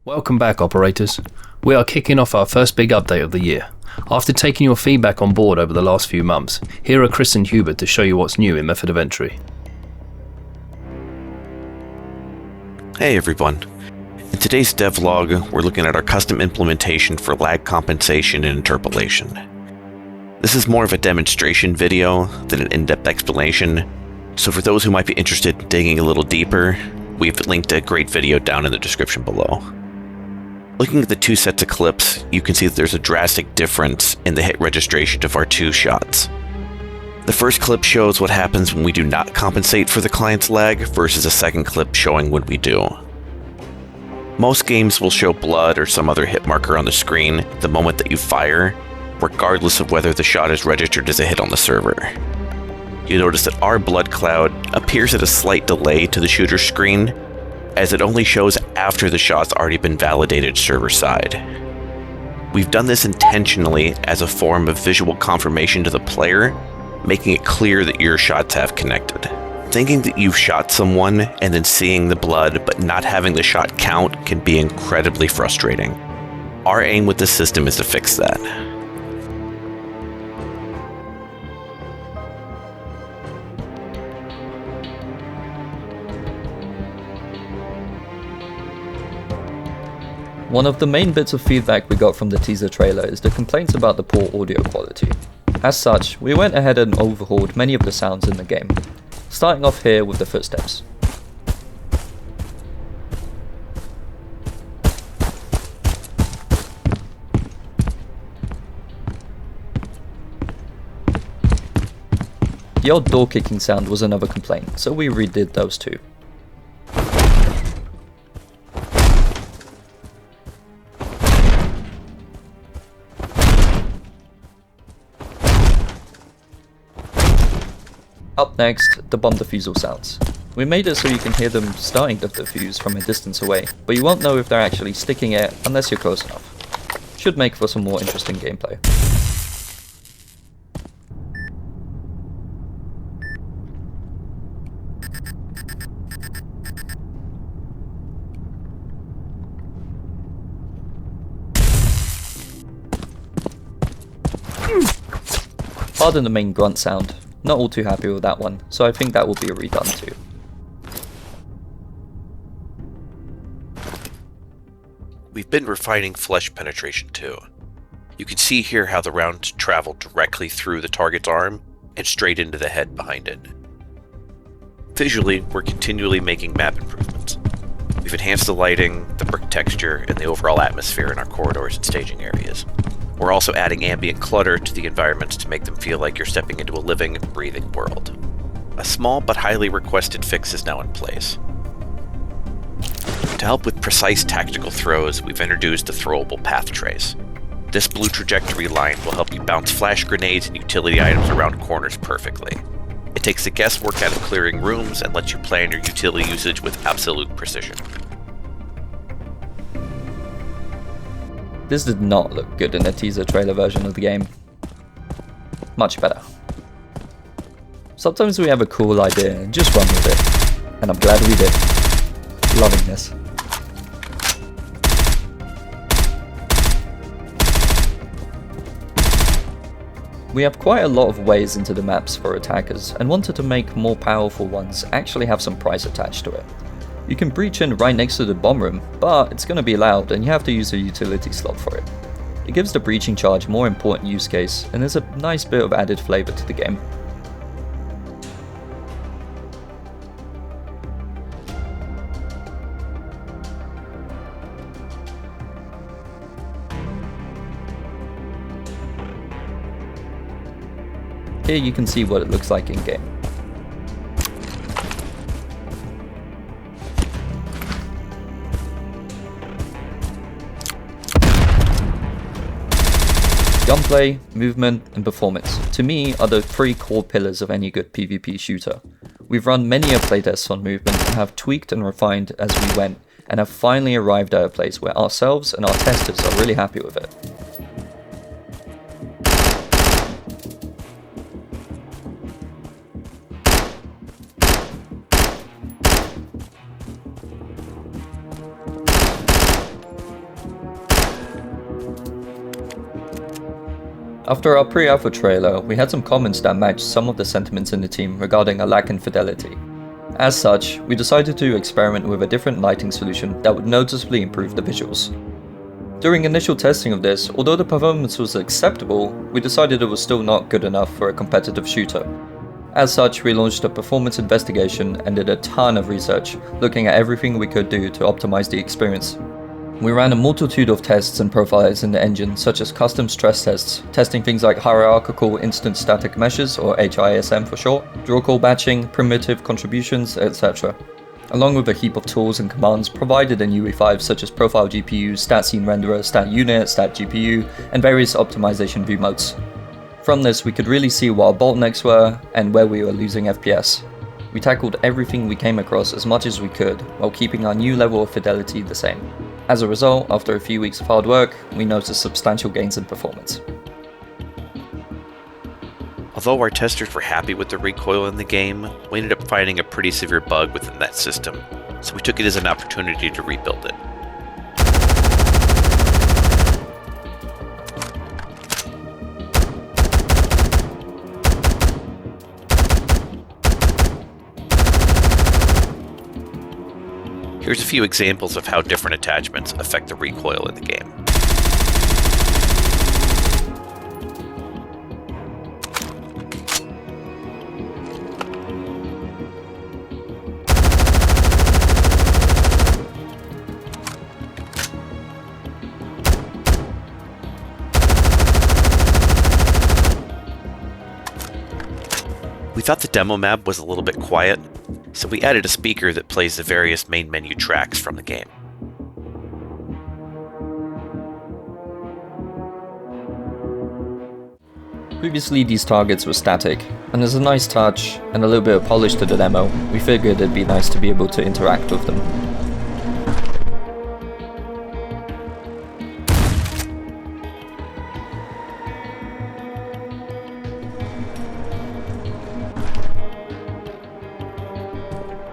Welcome back, operators. We are kicking off our first big update of the year. After taking your feedback on board over the last few months, here are Chris and Hubert to show you what's new in Method of Entry. Hey everyone. In today's devlog, we're looking at our custom implementation for lag compensation and interpolation. This is more of a demonstration video than an in-depth explanation, so for those who might be interested in digging a little deeper, we've linked a great video down in the description below. Looking at the two sets of clips, you can see that there's a drastic difference in the hit registration of our two shots. The first clip shows what happens when we do not compensate for the client's lag versus a second clip showing when we do. Most games will show blood or some other hit marker on the screen the moment that you fire, regardless of whether the shot is registered as a hit on the server. You notice that our blood cloud appears at a slight delay to the shooter's screen, as it only shows after the shot's already been validated server side. We've done this intentionally as a form of visual confirmation to the player, making it clear that your shots have connected. Thinking that you've shot someone and then seeing the blood but not having the shot count can be incredibly frustrating. Our aim with this system is to fix that. One of the main bits of feedback we got from the teaser trailer is the complaints about the poor audio quality. As such, we went ahead and overhauled many of the sounds in the game, starting off here with the footsteps. The odd door kicking sound was another complaint, so we redid those too. Up next, the bomb defusal sounds. We made it so you can hear them starting to defuse from a distance away, but you won't know if they're actually sticking it unless you're close enough. Should make for some more interesting gameplay. Pardon the main grunt sound. Not all too happy with that one, so I think that will be redone too. We've been refining flesh penetration too. You can see here how the rounds travel directly through the target's arm and straight into the head behind it. Visually, we're continually making map improvements. We've enhanced the lighting, the brick texture, and the overall atmosphere in our corridors and staging areas. We're also adding ambient clutter to the environments to make them feel like you're stepping into a living, breathing world. A small but highly requested fix is now in place. To help with precise tactical throws, we've introduced the throwable path trace. This blue trajectory line will help you bounce flash grenades and utility items around corners perfectly. It takes the guesswork out of clearing rooms and lets you plan your utility usage with absolute precision. This did not look good in the teaser trailer version of the game. Much better. Sometimes we have a cool idea and just run with it, and I'm glad we did. Loving this. We have quite a lot of ways into the maps for attackers, and wanted to make more powerful ones actually have some price attached to it. You can breach in right next to the bomb room, but it's going to be loud and you have to use a utility slot for it. It gives the breaching charge more important use case, and is a nice bit of added flavour to the game. Here you can see what it looks like in game. Gunplay, movement, and performance, to me, are the three core pillars of any good PvP shooter. We've run many a playtests on movement and have tweaked and refined as we went, and have finally arrived at a place where ourselves and our testers are really happy with it. After our pre-alpha trailer, we had some comments that matched some of the sentiments in the team regarding a lack in fidelity. As such, we decided to experiment with a different lighting solution that would noticeably improve the visuals. During initial testing of this, although the performance was acceptable, we decided it was still not good enough for a competitive shooter. As such, we launched a performance investigation and did a ton of research, looking at everything we could do to optimize the experience. We ran a multitude of tests and profiles in the engine, such as custom stress tests, testing things like hierarchical instant static meshes, or HISM for short, draw call batching, primitive contributions, etc. Along with a heap of tools and commands provided in UE5 such as profile GPU, stat scene renderer, stat unit, stat GPU, and various optimization view modes. From this, we could really see what our bottlenecks were and where we were losing FPS. We tackled everything we came across as much as we could, while keeping our new level of fidelity the same. As a result, after a few weeks of hard work, we noticed substantial gains in performance. Although our testers were happy with the recoil in the game, we ended up finding a pretty severe bug within that system, so we took it as an opportunity to rebuild it. Here's a few examples of how different attachments affect the recoil in the game. We thought the demo map was a little bit quiet, so we added a speaker that plays the various main menu tracks from the game. Previously these targets were static, and as a nice touch and a little bit of polish to the demo, we figured it'd be nice to be able to interact with them.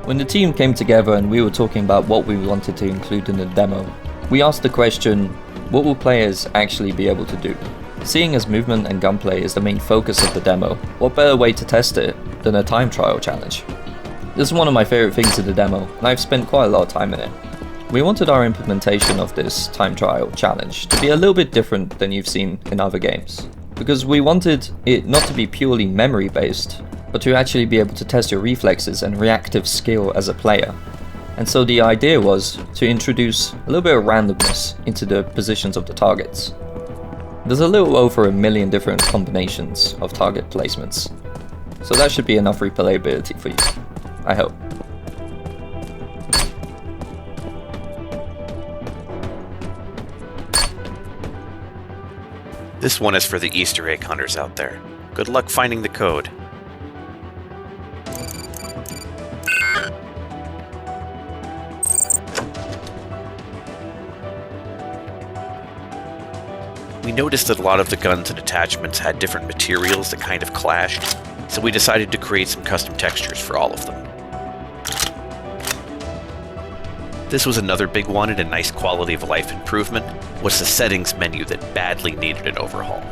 When the team came together and we were talking about what we wanted to include in the demo, we asked the question, what will players actually be able to do? Seeing as movement and gunplay is the main focus of the demo, what better way to test it than a time trial challenge? This is one of my favorite things in the demo, and I've spent quite a lot of time in it. We wanted our implementation of this time trial challenge to be a little bit different than you've seen in other games, because we wanted it not to be purely memory based, but to actually be able to test your reflexes and reactive skill as a player. And so the idea was to introduce a little bit of randomness into the positions of the targets. There's a little over 1 million different combinations of target placements, so that should be enough replayability for you, I hope. This one is for the Easter egg hunters out there. Good luck finding the code. We noticed that a lot of the guns and attachments had different materials that kind of clashed, so we decided to create some custom textures for all of them. This was another big one and a nice quality of life improvement, was the settings menu that badly needed an overhaul.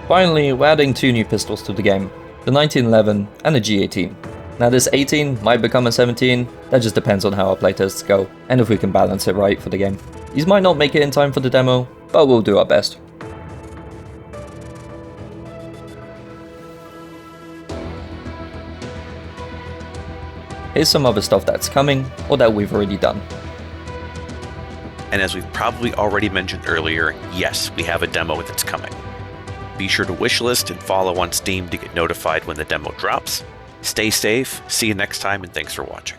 Finally, we're adding 2 new pistols to the game, the 1911 and the G18. Now this 18 might become a 17, that just depends on how our playtests go, and if we can balance it right for the game. These might not make it in time for the demo, but we'll do our best. Here's some other stuff that's coming, or that we've already done. And as we've probably already mentioned earlier, yes, we have a demo that's coming. Be sure to wishlist and follow on Steam to get notified when the demo drops. Stay safe, see you next time, and thanks for watching.